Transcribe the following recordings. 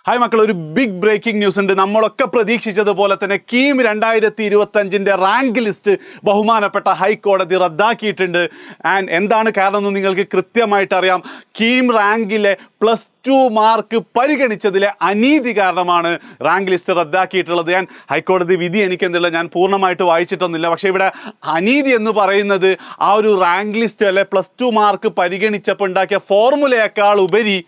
Hi മക്കൾ, ഒരു big breaking news ഉണ്ട്. നമ്മളൊക്കെ പ്രതീക്ഷിച്ചതുപോലെ തന്നെ കീം 2025 റാങ്ക് ലിസ്റ്റ് ബഹുമാനപ്പെട്ട ഹൈക്കോടതി റദ്ദാക്കിയിട്ടുണ്ട്. ആൻഡ് എന്താണ് കാരണം എന്ന് നിങ്ങൾക്ക് കൃത്യമായിട്ട് അറിയാം. കീം റാങ്കിലെ +2 മാർക്ക് പരിഗണിച്ചതിലെ അനീതി കാരണമാണ് റാങ്ക് ലിസ്റ്റ് റദ്ദാക്കിയിട്ടുള്ളത്. ഞാൻ ഹൈക്കോടതി വിധി എനിക്കെന്തില്ല, ഞാൻ പൂർണ്ണമായിട്ട് വായിച്ചിട്ടൊന്നുമില്ല. പക്ഷേ ഇവിടെ അനീതി എന്ന് പറയുന്നത് ആ ഒരു റാങ്ക് ലിസ്റ്റ് അല്ലെ +2 മാർക്ക് പരിഗണിച്ചപ്പോൾ ഉണ്ടാക്കിയ ഫോർമുലയേക്കാൾ ഉപരി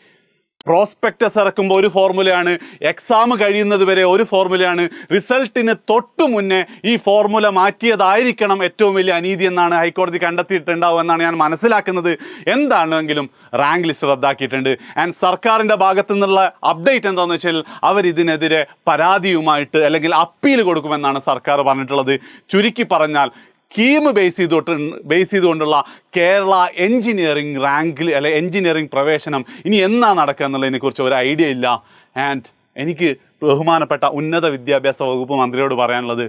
പ്രോസ്പെക്ടസ് ഇറക്കുമ്പോൾ ഒരു ഫോർമുലയാണ്, എക്സാം കഴിയുന്നത് വരെ ഒരു ഫോർമുലയാണ്, റിസൾട്ടിന് തൊട്ടു മുന്നേ ഈ ഫോർമുല മാറ്റിയതായിരിക്കണം ഏറ്റവും വലിയ അനീതി എന്നാണ് ഹൈക്കോടതി കണ്ടെത്തിയിട്ടുണ്ടാവും എന്നാണ് ഞാൻ മനസ്സിലാക്കുന്നത്. എന്താണെങ്കിലും റാങ്ക് ലിസ്റ്റ് റദ്ദാക്കിയിട്ടുണ്ട്. ആൻഡ് സർക്കാരിൻ്റെ ഭാഗത്തു നിന്നുള്ള അപ്ഡേറ്റ് എന്താണെന്ന് വെച്ചാൽ അവരിതിനെതിരെ പരാതിയുമായിട്ട് അല്ലെങ്കിൽ അപ്പീൽ കൊടുക്കുമെന്നാണ് സർക്കാർ പറഞ്ഞിട്ടുള്ളത്. ചുരുക്കി പറഞ്ഞാൽ കീം ബേസ് ചെയ്തുകൊണ്ടുള്ള കേരള എൻജിനീയറിംഗ് റാങ്കിൽ അല്ലെ എൻജിനീയറിംഗ് പ്രവേശനം ഇനി എന്നാ നടക്കുക എന്നുള്ളതിനെക്കുറിച്ച് ഒരു ഐഡിയ ഇല്ല. ആൻഡ് എനിക്ക് ബഹുമാനപ്പെട്ട ഉന്നത വിദ്യാഭ്യാസ വകുപ്പ് മന്ത്രിയോട് പറയാനുള്ളത്,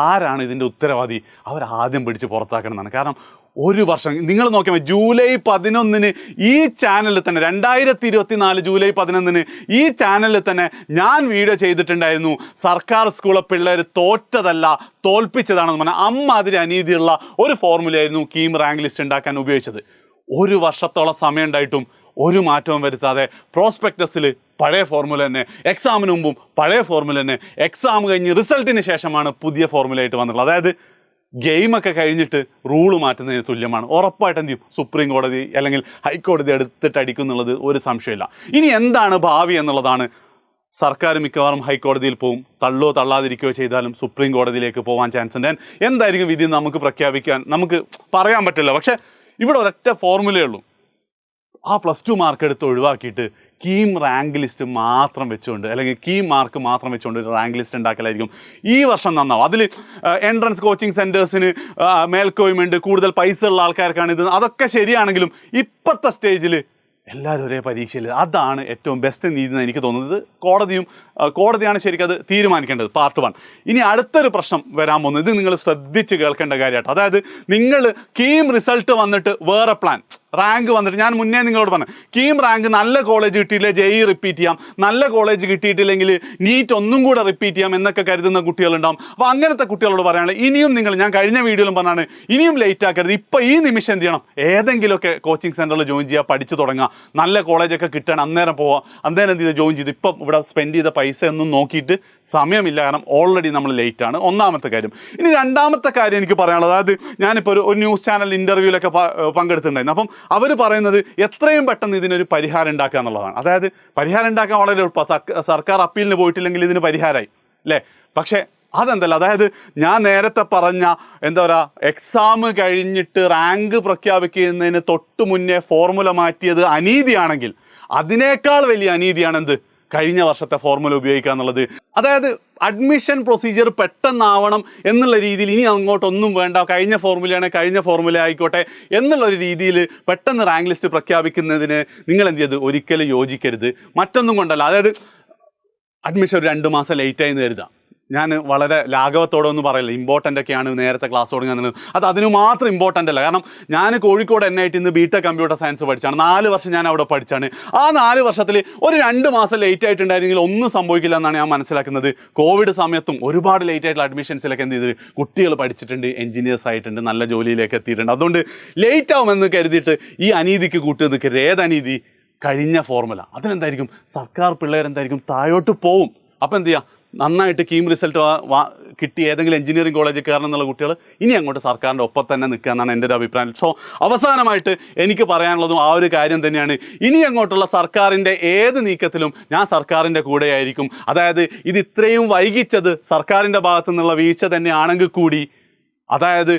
ആരാണ് ഇതിൻ്റെ ഉത്തരവാദി അവരാദ്യം പിടിച്ച് പുറത്താക്കണം എന്നാണ്. കാരണം ഒരു വർഷം നിങ്ങൾ നോക്കിയാൽ ജൂലൈ 11 ഈ ചാനലിൽ തന്നെ 2024 ജൂലൈ 11 ഈ ചാനലിൽ തന്നെ ഞാൻ വീഡിയോ ചെയ്തിട്ടുണ്ടായിരുന്നു. സർക്കാർ സ്കൂളിലെ പിള്ളേർ തോറ്റതല്ല തോൽപ്പിച്ചതാണെന്ന് പറഞ്ഞാൽ അമ്മാതിരി അനീതിയുള്ള ഒരു ഫോർമുലയായിരുന്നു കീം റാങ്ക് ലിസ്റ്റ് ഉണ്ടാക്കാൻ ഉപയോഗിച്ചത്. ഒരു വർഷത്തോളം സമയം ഉണ്ടായിട്ടും ഒരു മാറ്റവും വരുത്താതെ പ്രോസ്പെക്ടസിൽ പഴയ ഫോർമുല തന്നെ, എക്സാമിന് മുമ്പും പഴയ ഫോർമുല തന്നെ, എക്സാം കഴിഞ്ഞ് റിസൾട്ടിന് ശേഷമാണ് പുതിയ ഫോർമുലയായിട്ട് വന്നിട്ടുള്ളത്. അതായത് ഗെയിമൊക്കെ കഴിഞ്ഞിട്ട് റൂള് മാറ്റുന്നതിന് തുല്യമാണ്. ഉറപ്പായിട്ട് എന്ത് ചെയ്യും, സുപ്രീം കോടതി അല്ലെങ്കിൽ ഹൈക്കോടതി എടുത്തിട്ട് അടിക്കും എന്നുള്ളത് ഒരു സംശയമില്ല. ഇനി എന്താണ് ഭാവി എന്നുള്ളതാണ്. സർക്കാർ മിക്കവാറും ഹൈക്കോടതിയിൽ പോവും. തള്ളാതിരിക്കുകയോ ചെയ്താലും സുപ്രീം കോടതിയിലേക്ക് പോകാൻ ചാൻസ് ഉണ്ട്. എന്തായിരിക്കും വിധി നമുക്ക് നമുക്ക് പറയാൻ പറ്റില്ല. പക്ഷേ ഇവിടെ ഒരൊറ്റ ഫോർമുലയേ ഉള്ളൂ. ആ +2 മാർക്ക് എടുത്ത് ഒഴിവാക്കിയിട്ട് കീം റാങ്ക് ലിസ്റ്റ് മാത്രം വെച്ചുകൊണ്ട് അല്ലെങ്കിൽ കീം മാർക്ക് മാത്രം വെച്ചുകൊണ്ട് ഒരു റാങ്ക് ലിസ്റ്റ് ഉണ്ടാക്കലായിരിക്കും ഈ വർഷം നന്നാവും. അതിൽ എൻട്രൻസ് കോച്ചിങ് സെൻറ്റേഴ്സിന് മേൽക്കോയ്മയുണ്ട്, കൂടുതൽ പൈസ ഉള്ള ആൾക്കാർക്കാണ് ഇത്. അതൊക്കെ ശരിയാണെങ്കിലും ഇപ്പോഴത്തെ സ്റ്റേജിൽ എല്ലാവരും ഒരേ പരീക്ഷയിൽ അതാണ് ഏറ്റവും ബെസ്റ്റ് നീതി എന്ന് എനിക്ക് തോന്നുന്നത്. കോടതിയാണ് ശരിക്കും അത് തീരുമാനിക്കേണ്ടത്. പാർട്ട് 1. ഇനി അടുത്തൊരു പ്രശ്നം വരാൻ പോകുന്നത്, ഇത് നിങ്ങൾ ശ്രദ്ധിച്ച് കേൾക്കേണ്ട കാര്യമായിട്ട്. അതായത് നിങ്ങൾ കീം റിസൾട്ട് വന്നിട്ട് വേറെ പ്ലാൻ, റാങ്ക് വന്നിട്ട് ഞാൻ മുന്നേ നിങ്ങളോട് പറഞ്ഞു കീം റാങ്ക് നല്ല കോളേജ് കിട്ടിയില്ലേ JEE റിപ്പീറ്റ് ചെയ്യാം, നല്ല കോളേജ് കിട്ടിയിട്ടില്ലെങ്കിൽ നീറ്റ് ഒന്നും കൂടെ റിപ്പീറ്റ് ചെയ്യാം എന്നൊക്കെ കരുതുന്ന കുട്ടികളുണ്ടാവും. അപ്പോൾ അങ്ങനത്തെ കുട്ടികളോട് പറയാനുള്ളത്, ഇനിയും ഞാൻ കഴിഞ്ഞ വീഡിയോയിലും പറഞ്ഞാണ്, ഇനിയും ലേറ്റ് ആക്കരുത്. ഇപ്പോൾ ഈ നിമിഷം എന്ത് ചെയ്യണം, ഏതെങ്കിലുമൊക്കെ കോച്ചിങ് സെൻറ്ററിൽ ജോയിൻ ചെയ്യുക, പഠിച്ചു തുടങ്ങുക. നല്ല കോളേജൊക്കെ കിട്ടാൻ അന്നേരം പോവാം, അന്നേരം എന്ത് ചെയ്ത് ജോയിൻ ചെയ്ത് ഇപ്പം ഇവിടെ സ്പെൻഡ് ചെയ്ത പൈസ ഒന്നും നോക്കിയിട്ട് സമയമില്ല. കാരണം ഓൾറെഡി നമ്മൾ ലേറ്റാണ്. ഒന്നാമത്തെ കാര്യം. ഇനി രണ്ടാമത്തെ കാര്യം എനിക്ക് പറയാനുള്ളത്, അതായത് ഞാനിപ്പോൾ ഒരു ന്യൂസ് ചാനൽ ഇൻ്റർവ്യൂവിലൊക്കെ പങ്കെടുത്തിട്ടുണ്ടായിരുന്നു. അപ്പം അവർ പറയുന്നത് എത്രയും പെട്ടെന്ന് ഇതിനൊരു പരിഹാരം ഉണ്ടാക്കുക എന്നുള്ളതാണ്. അതായത് പരിഹാരം ഉണ്ടാക്കാൻ വളരെ എളുപ്പമാണ്. സർക്കാർ അപ്പീലിന് പോയിട്ടില്ലെങ്കിൽ ഇതിന് പരിഹാരമായി അല്ലേ. പക്ഷേ അതെന്തല്ല, അതായത് ഞാൻ നേരത്തെ പറഞ്ഞ എന്താ പറയുക, എക്സാം കഴിഞ്ഞിട്ട് റാങ്ക് പ്രഖ്യാപിക്കുന്നതിന് തൊട്ട് മുന്നേ ഫോർമുല മാറ്റിയത് അനീതിയാണെങ്കിൽ അതിനേക്കാൾ വലിയ അനീതിയാണെന്ത്, കഴിഞ്ഞ വർഷത്തെ ഫോർമുല ഉപയോഗിക്കുക എന്നുള്ളത്. അതായത് അഡ്മിഷൻ പ്രൊസീജിയർ പെട്ടെന്നാവണം എന്നുള്ള രീതിയിൽ ഇനി അങ്ങോട്ടൊന്നും വേണ്ട, കഴിഞ്ഞ ഫോർമുലയാണെങ്കിൽ കഴിഞ്ഞ ഫോർമുല ആയിക്കോട്ടെ എന്നുള്ളൊരു രീതിയിൽ പെട്ടെന്ന് റാങ്ക് ലിസ്റ്റ് പ്രഖ്യാപിക്കുന്നതിന് നിങ്ങൾ എന്ത് ചെയ്ത് ഒരിക്കലും യോജിക്കരുത്. മറ്റൊന്നും കൊണ്ടല്ല. അതായത് അഡ്മിഷൻ ഒരു 2 മാസം ലേറ്റായി എന്ന് കരുതാം. ഞാൻ വളരെ ലാഘവത്തോടെ ഒന്നും പറയില്ല, ഇമ്പോർട്ടൻ്റ് ഒക്കെയാണ് നേരത്തെ ക്ലാസ് തുടങ്ങുന്നത്. അതിന് മാത്രം ഇമ്പോർട്ടൻ്റ് അല്ല. കാരണം ഞാൻ Kozhikode NIT BTech computer science പഠിച്ചാണ്. 4 വർഷം ഞാൻ അവിടെ പഠിച്ചാണ്. ആ 4 വർഷത്തിൽ ഒരു 2 മാസം ലേറ്റ് ആയിട്ടുണ്ടായിരുന്നെങ്കിൽ ഒന്നും സംഭവിക്കില്ല എന്നാണ് ഞാൻ മനസ്സിലാക്കുന്നത്. കോവിഡ് സമയത്തും ഒരുപാട് ലേറ്റ് ആയിട്ടുള്ള അഡ്മിഷൻസിലൊക്കെ എന്ത് ചെയ്ത് കുട്ടികൾ പഠിച്ചിട്ടുണ്ട്, എൻജിനീയേഴ്സ് ആയിട്ടുണ്ട്, നല്ല ജോലിയിലേക്ക് എത്തിയിട്ടുണ്ട്. അതുകൊണ്ട് ലേറ്റ് ആവുമെന്ന് കരുതിയിട്ട് ഈ അനീതിക്ക് കൂട്ടി നിൽക്കരുത്. ഏതനീതി, കഴിഞ്ഞ ഫോർമുല. അതിനെന്തായിരിക്കും, സർക്കാർ പിള്ളേരെന്തായിരിക്കും താഴോട്ട് പോവും. അപ്പോൾ എന്ത് ചെയ്യുക, നന്നായിട്ട് കീം റിസൾട്ട് കിട്ടി ഏതെങ്കിലും എഞ്ചിനീയറിംഗ് കോളേജിൽ കയറണം എന്നുള്ള കുട്ടികൾ ഇനി അങ്ങോട്ട് സർക്കാരിൻ്റെ ഒപ്പം തന്നെ നിൽക്കുക എന്നാണ് എൻ്റെ ഒരു അഭിപ്രായം. സോ അവസാനമായിട്ട് എനിക്ക് പറയാനുള്ളതും ആ ഒരു കാര്യം തന്നെയാണ്. ഇനി അങ്ങോട്ടുള്ള സർക്കാരിൻ്റെ ഏത് നീക്കത്തിലും ഞാൻ സർക്കാരിൻ്റെ കൂടെയായിരിക്കും. അതായത് ഇത് ഇത്രയും വൈകിച്ചത് സർക്കാരിൻ്റെ ഭാഗത്തു നിന്നുള്ള വീഴ്ച തന്നെയാണെങ്കിൽ കൂടി, അതായത്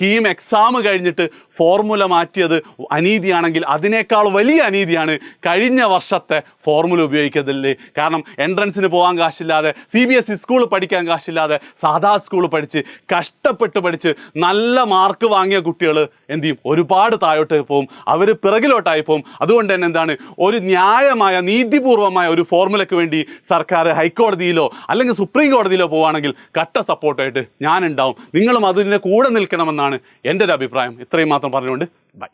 കീം എക്സാം കഴിഞ്ഞിട്ട് ഫോർമുല മാറ്റിയത് അനീതിയാണെങ്കിൽ അതിനേക്കാൾ വലിയ അനീതിയാണ് കഴിഞ്ഞ വർഷത്തെ ഫോർമുല ഉപയോഗിക്കുന്നതിൽ. കാരണം എൻട്രൻസിന് പോകാൻ കാശില്ലാതെ, CBSE സ്കൂൾ പഠിക്കാൻ കാശില്ലാതെ, സാധാ സ്കൂൾ പഠിച്ച് കഷ്ടപ്പെട്ട് പഠിച്ച് നല്ല മാർക്ക് വാങ്ങിയ കുട്ടികൾ എന്ത് ചെയ്യും, ഒരുപാട് താഴോട്ട് പോകും, അവർ പിറകിലോട്ടായി പോകും. അതുകൊണ്ട് തന്നെ എന്താണ്, ഒരു ന്യായമായ നീതിപൂർവമായ ഒരു ഫോർമുലയ്ക്ക് വേണ്ടി സർക്കാർ ഹൈക്കോടതിയിലോ അല്ലെങ്കിൽ സുപ്രീം കോടതിയിലോ പോവുകയാണെങ്കിൽ കട്ട സപ്പോർട്ടായിട്ട് ഞാനുണ്ടാവും. നിങ്ങളും അതിൻ്റെ കൂടെ നിൽക്കണമെന്നാണ് എൻ്റെ ഒരു അഭിപ്രായം. ഇത്രയും മാത്രം പറഞ്ഞുകൊണ്ട് ബൈ.